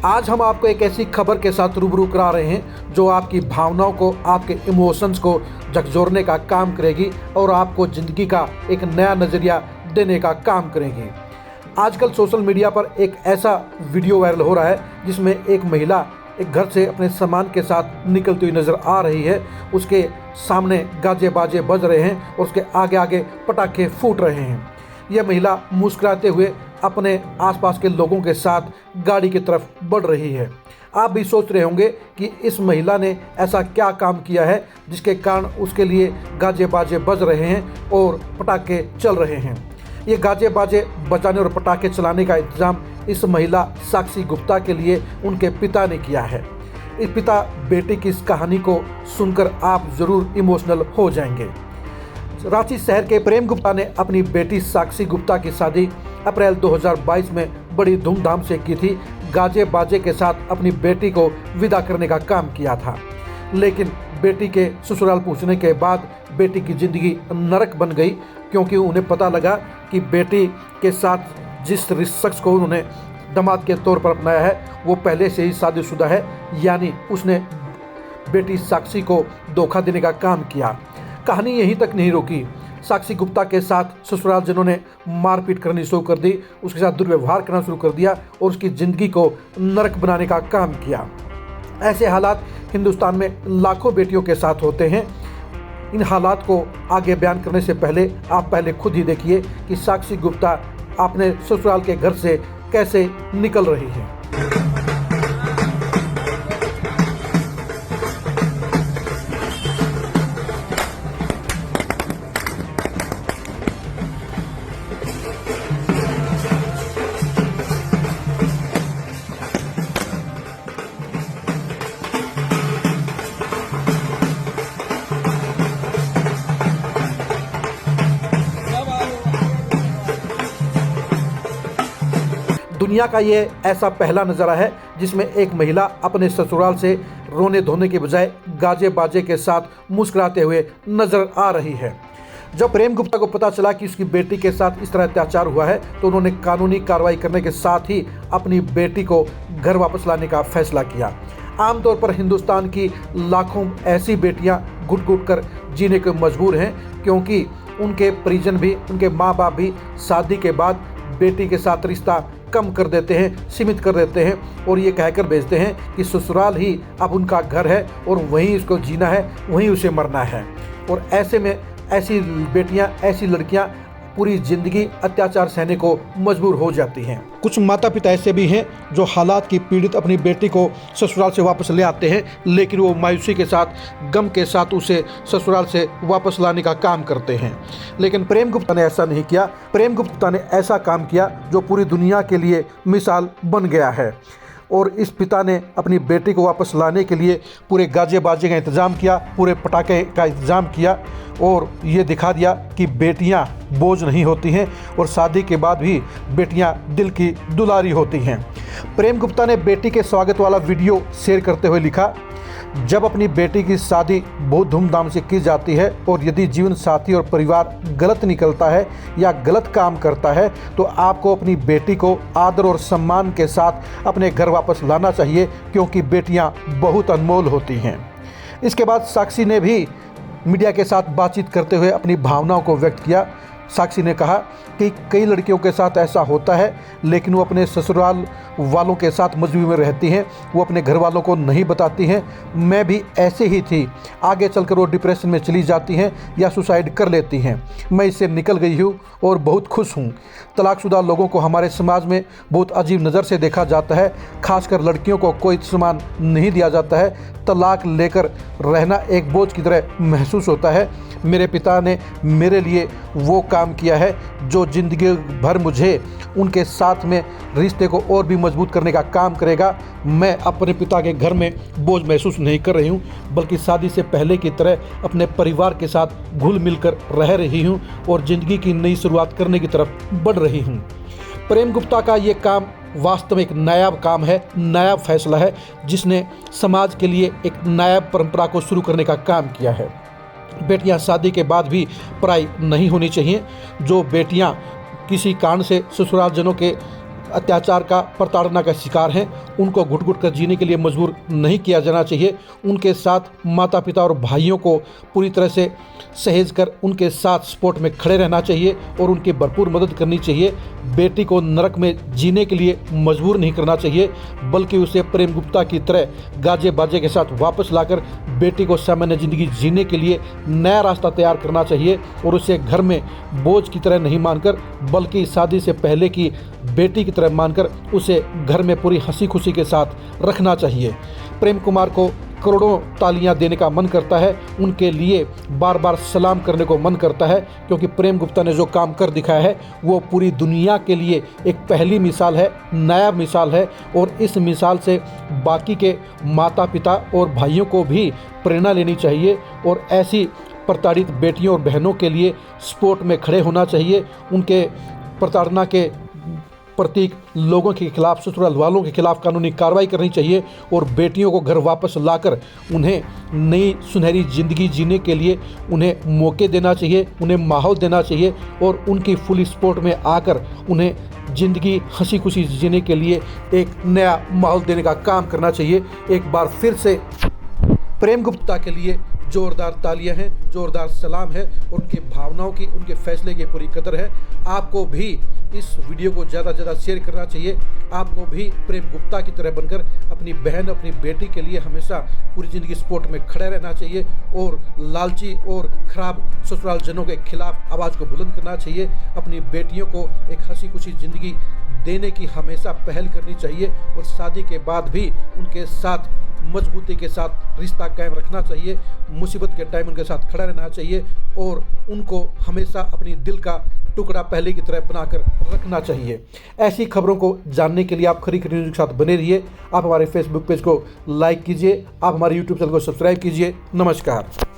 आज हम आपको एक ऐसी खबर के साथ रूबरू करा रहे हैं जो आपकी भावनाओं को, आपके इमोशंस को झकझोरने का काम करेगी और आपको ज़िंदगी का एक नया नज़रिया देने का काम करेगी। आजकल सोशल मीडिया पर एक ऐसा वीडियो वायरल हो रहा है जिसमें एक महिला एक घर से अपने सामान के साथ निकलती हुई नज़र आ रही है। उसके सामने गाजे बाजे बज रहे हैं और उसके आगे आगे पटाखे फूट रहे हैं। यह महिला मुस्कुराते हुए अपने आसपास के लोगों के साथ गाड़ी की तरफ बढ़ रही है। आप भी सोच रहे होंगे कि इस महिला ने ऐसा क्या काम किया है जिसके कारण उसके लिए गाजे बाजे बज रहे हैं और पटाखे चल रहे हैं। ये गाजे बाजे बजाने और पटाखे चलाने का इंतज़ाम इस महिला साक्षी गुप्ता के लिए उनके पिता ने किया है। इस पिता बेटी की इस कहानी को सुनकर आप ज़रूर इमोशनल हो जाएंगे। रांची शहर के प्रेम गुप्ता ने अपनी बेटी साक्षी गुप्ता की शादी अप्रैल 2022 में बड़ी धूमधाम से की थी। गाजे बाजे के साथ अपनी बेटी को विदा करने का काम किया था, लेकिन बेटी के ससुराल पहुंचने के बाद बेटी की ज़िंदगी नरक बन गई, क्योंकि उन्हें पता लगा कि बेटी के साथ जिस शख्स को उन्होंने दामाद के तौर पर अपनाया है वो पहले से ही शादीशुदा है, यानी उसने बेटी साक्षी को धोखा देने का काम किया। कहानी यहीं तक नहीं रुकी। साक्षी गुप्ता के साथ ससुराल जनों ने मारपीट करनी शुरू कर दी, उसके साथ दुर्व्यवहार करना शुरू कर दिया और उसकी ज़िंदगी को नरक बनाने का काम किया। ऐसे हालात हिंदुस्तान में लाखों बेटियों के साथ होते हैं। इन हालात को आगे बयान करने से पहले आप पहले खुद ही देखिए कि साक्षी गुप्ता अपने ससुराल के घर से कैसे निकल रही है। दुनिया का ये ऐसा पहला नज़ारा है जिसमें एक महिला अपने ससुराल से रोने धोने के बजाय गाजे बाजे के साथ मुस्कुराते हुए नजर आ रही है। जब प्रेम गुप्ता को पता चला कि उसकी बेटी के साथ इस तरह अत्याचार हुआ है तो उन्होंने कानूनी कार्रवाई करने के साथ ही अपनी बेटी को घर वापस लाने का फैसला किया। आमतौर पर हिंदुस्तान की लाखों ऐसी बेटियां घुट घुट कर जीने को मजबूर हैं, क्योंकि उनके परिजन भी, उनके माँ बाप भी शादी के बाद बेटी के साथ रिश्ता कम कर देते हैं, सीमित कर देते हैं और ये कहकर भेजते हैं कि ससुराल ही अब उनका घर है और वहीं उसको जीना है, वहीं उसे मरना है। और ऐसे में ऐसी बेटियां, ऐसी लड़कियां पूरी ज़िंदगी अत्याचार सहने को मजबूर हो जाती हैं। कुछ माता पिता ऐसे भी हैं जो हालात की पीड़ित अपनी बेटी को ससुराल से वापस ले आते हैं, लेकिन वो मायूसी के साथ, गम के साथ उसे ससुराल से वापस लाने का काम करते हैं। लेकिन प्रेम गुप्ता ने ऐसा नहीं किया। प्रेम गुप्ता ने ऐसा काम किया जो पूरी दुनिया के लिए मिसाल बन गया है। और इस पिता ने अपनी बेटी को वापस लाने के लिए पूरे गाजे बाजे का इंतज़ाम किया, पूरे पटाखे का इंतज़ाम किया और ये दिखा दिया कि बेटियां बोझ नहीं होती हैं और शादी के बाद भी बेटियां दिल की दुलारी होती हैं। प्रेम गुप्ता ने बेटी के स्वागत वाला वीडियो शेयर करते हुए लिखा, जब अपनी बेटी की शादी बहुत धूमधाम से की जाती है और यदि जीवन साथी और परिवार गलत निकलता है या गलत काम करता है तो आपको अपनी बेटी को आदर और सम्मान के साथ अपने घर वापस लाना चाहिए, क्योंकि बेटियां बहुत अनमोल होती हैं। इसके बाद साक्षी ने भी मीडिया के साथ बातचीत करते हुए अपनी भावनाओं को व्यक्त किया। साक्षी ने कहा कि कई लड़कियों के साथ ऐसा होता है, लेकिन वो अपने ससुराल वालों के साथ मजबूरी में रहती हैं, वो अपने घर वालों को नहीं बताती हैं। मैं भी ऐसे ही थी, आगे चलकर वो डिप्रेशन में चली जाती हैं या सुसाइड कर लेती हैं। मैं इससे निकल गई हूँ और बहुत खुश हूँ। तलाकशुदा लोगों को हमारे समाज में बहुत अजीब नज़र से देखा जाता है, खासकर लड़कियों को कोई सम्मान नहीं दिया जाता है। तलाक लेकर रहना एक बोझ की तरह महसूस होता है। मेरे पिता ने मेरे लिए वो काम किया है जो ज़िंदगी भर मुझे उनके साथ में रिश्ते को और भी मजबूत करने का काम करेगा। मैं अपने पिता के घर में बोझ महसूस नहीं कर रही हूँ, बल्कि शादी से पहले की तरह अपने परिवार के साथ घुल मिलकर रह रही हूँ और ज़िंदगी की नई शुरुआत करने की तरफ बढ़ रही हूँ। प्रेम गुप्ता का ये काम वास्तव में एक नायाब काम है, नायाब फैसला है, जिसने समाज के लिए एक नायाब परंपरा को शुरू करने का काम किया है। बेटियां शादी के बाद भी पराई नहीं होनी चाहिए। जो बेटियां किसी कारण से ससुराल जनों के अत्याचार का, प्रताड़ना का शिकार हैं, उनको घुट घुट कर जीने के लिए मजबूर नहीं किया जाना चाहिए। उनके साथ माता पिता और भाइयों को पूरी तरह से सहेज कर उनके साथ सपोर्ट में खड़े रहना चाहिए और उनकी भरपूर मदद करनी चाहिए। बेटी को नरक में जीने के लिए मजबूर नहीं करना चाहिए, बल्कि उसे प्रेम गुप्ता की तरह गाजे बाजे के साथ वापस लाकर बेटी को सामान्य ज़िंदगी जीने के लिए नया रास्ता तैयार करना चाहिए और उसे घर में बोझ की तरह नहीं मानकर, बल्कि शादी से पहले की बेटी की तरह मानकर उसे घर में पूरी हंसी खुशी के साथ रखना चाहिए। प्रेम कुमार को करोड़ों तालियां देने का मन करता है, उनके लिए बार बार सलाम करने को मन करता है, क्योंकि प्रेम गुप्ता ने जो काम कर दिखाया है वो पूरी दुनिया के लिए एक पहली मिसाल है, नया मिसाल है। और इस मिसाल से बाकी के माता पिता और भाइयों को भी प्रेरणा लेनी चाहिए और ऐसी प्रताड़ित बेटियों और बहनों के लिए सपोर्ट में खड़े होना चाहिए। उनके प्रताड़ना के प्रतीक लोगों के खिलाफ, ससुराल वालों के खिलाफ कानूनी कार्रवाई करनी चाहिए और बेटियों को घर वापस लाकर उन्हें नई सुनहरी ज़िंदगी जीने के लिए उन्हें मौके देना चाहिए, उन्हें माहौल देना चाहिए और उनकी फुल सपोर्ट में आकर उन्हें ज़िंदगी हंसी खुशी जीने के लिए एक नया माहौल देने का काम करना चाहिए। एक बार फिर से प्रेम गुप्ता के लिए जोरदार तालियां हैं, जोरदार सलाम है और उनकी भावनाओं की, उनके फैसले की पूरी कदर है। आपको भी इस वीडियो को ज़्यादा से ज़्यादा शेयर करना चाहिए। आपको भी प्रेम गुप्ता की तरह बनकर अपनी बहन, अपनी बेटी के लिए हमेशा पूरी ज़िंदगी सपोर्ट में खड़े रहना चाहिए और लालची और ख़राब ससुराल जनों के खिलाफ आवाज़ को बुलंद करना चाहिए। अपनी बेटियों को एक हंसी खुशी ज़िंदगी देने की हमेशा पहल करनी चाहिए और शादी के बाद भी उनके साथ मजबूती के साथ रिश्ता कायम रखना चाहिए। मुसीबत के टाइम उनके साथ खड़ा रहना चाहिए और उनको हमेशा अपनी दिल का टुकड़ा पहले की तरह बनाकर रखना चाहिए। ऐसी खबरों को जानने के लिए आप खरी खरी न्यूज़ के साथ बने रहिए। आप हमारे फेसबुक पेज को लाइक कीजिए, आप हमारे यूट्यूब चैनल को सब्सक्राइब कीजिए। नमस्कार।